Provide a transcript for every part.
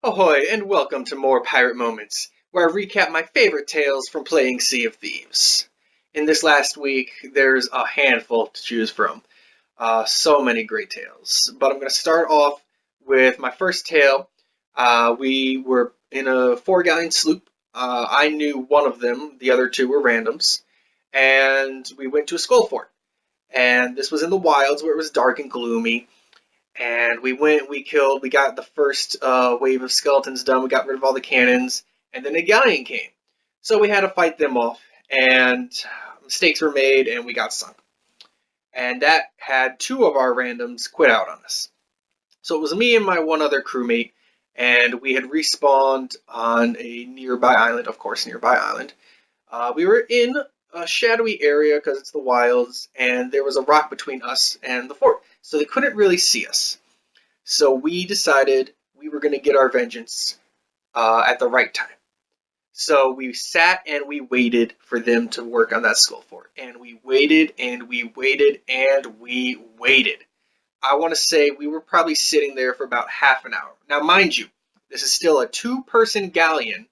Ahoy, and welcome to more Pirate Moments, where I recap my favorite tales from playing Sea of Thieves. In this last week, there's a handful to choose from. So many great tales. But I'm going to start off with my first tale. We were in a 4-galleon sloop. I knew one of them, the other two were randoms. And we went to a skull fort. And this was in the wilds where it was dark and gloomy. And we went, we killed, we got the first wave of skeletons done, we got rid of all the cannons, and then a galleon came. So we had to fight them off, and mistakes were made, and we got sunk. And that had two of our randoms quit out on us. So it was me and my one other crewmate, and we had respawned on a nearby island, of course, nearby island. We were in a shadowy area because it's the wilds, and there was a rock between us and the fort, so they couldn't really see us. So we decided we were going to get our vengeance at the right time. So we sat and we waited for them to work on that skull fort, and we waited and we waited and we waited. I want to say we were probably sitting there for about half an hour. Now, mind you, this is still a 2-person galleon.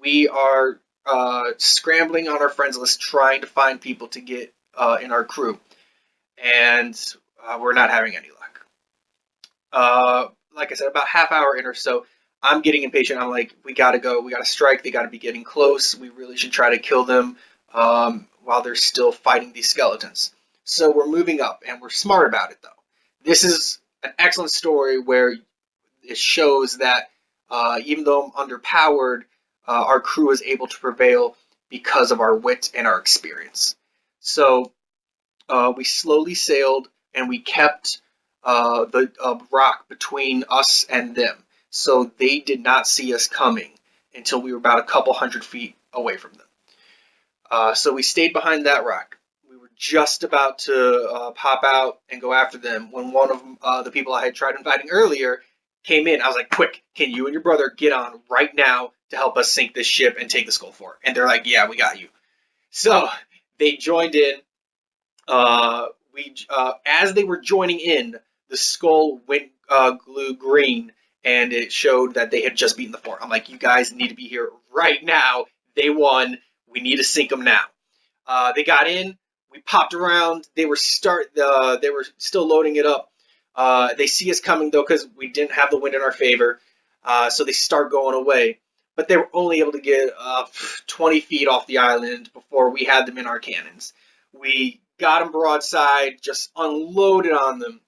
We are scrambling on our friends list trying to find people to get in our crew, and we're not having any luck. Like I said, about half hour in or so, I'm getting impatient. I'm like, we gotta go, we gotta strike, they gotta be getting close, we really should try to kill them while they're still fighting these skeletons. So we're moving up, and we're smart about it though. This is an excellent story where it shows that even though I'm underpowered, our crew is able to prevail because of our wit and our experience. So we slowly sailed, and we kept the rock between us and them. So they did not see us coming until we were about a couple hundred feet away from them. So we stayed behind that rock. We were just about to pop out and go after them when one of the people I had tried inviting earlier came in. I was like, quick, can you and your brother get on right now to help us sink this ship and take the skull fort? And they're like, yeah, we got you. So they joined in. As they were joining in, the skull went glue green, and it showed that they had just beaten the fort. I'm like, you guys need to be here right now. They won. We need to sink them now. They got in. We popped around. They were still loading it up. They see us coming, though, because we didn't have the wind in our favor. So they start going away. But they were only able to get 20 feet off the island before we had them in our cannons. We got them broadside, just unloaded on them.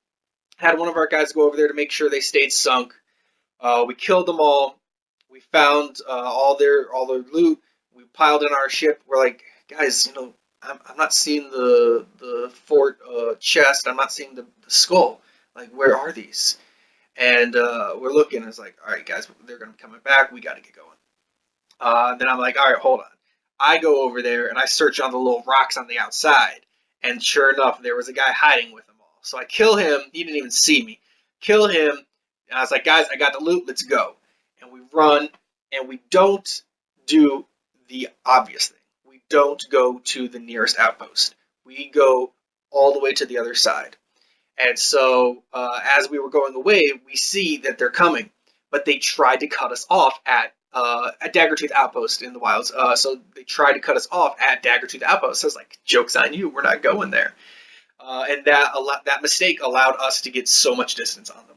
Had one of our guys go over there to make sure they stayed sunk. We killed them all. We found all their loot. We piled in our ship. We're like, guys, I'm not seeing the fort chest. I'm not seeing the skull. Like, where are these? And we're looking. It's like, all right, guys, they're going to be coming back. We got to get going. Then I'm like, all right, hold on. I go over there and I search on the little rocks on the outside. And sure enough, there was a guy hiding with them all. So I kill him. He didn't even see me. Kill him. And I was like, guys, I got the loot. Let's go. And we run. And we don't do the obvious thing. We don't go to the nearest outpost. We go all the way to the other side. And so as we were going away, we see that they're coming. But they tried to cut us off at Daggertooth Outpost in the wilds. So they tried to cut us off at Daggertooth Outpost. So I was like, joke's on you, we're not going there. And that mistake allowed us to get so much distance on them.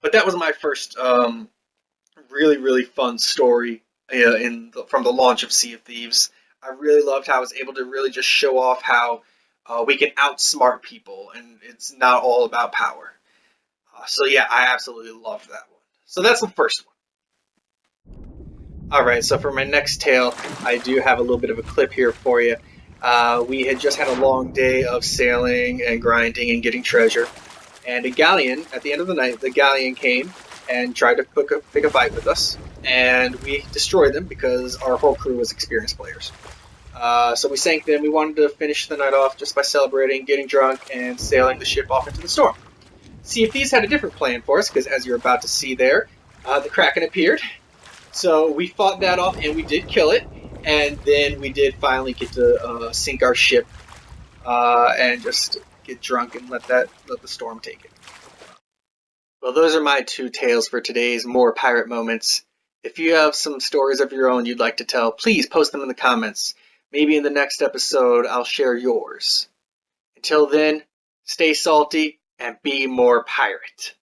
But that was my first really, really fun story from the launch of Sea of Thieves. I really loved how I was able to really just show off how we can outsmart people, and it's not all about power. So yeah, I absolutely loved that one. So that's the first one. Alright, so for my next tale, I do have a little bit of a clip here for you. We had just had a long day of sailing and grinding and getting treasure. And a galleon, at the end of the night, the galleon came and tried to pick a fight with us. And we destroyed them because our whole crew was experienced players. So we sank them. We wanted to finish the night off just by celebrating, getting drunk, and sailing the ship off into the storm. Sea of Thieves had a different plan for us, because as you're about to see there, the Kraken appeared. So we fought that off, and we did kill it, and then we did finally get to sink our ship and just get drunk and let the storm take it. Well, those are my two tales for today's More Pirate Moments. If you have some stories of your own you'd like to tell, please post them in the comments. Maybe in the next episode I'll share yours. Until then, stay salty and be more pirate.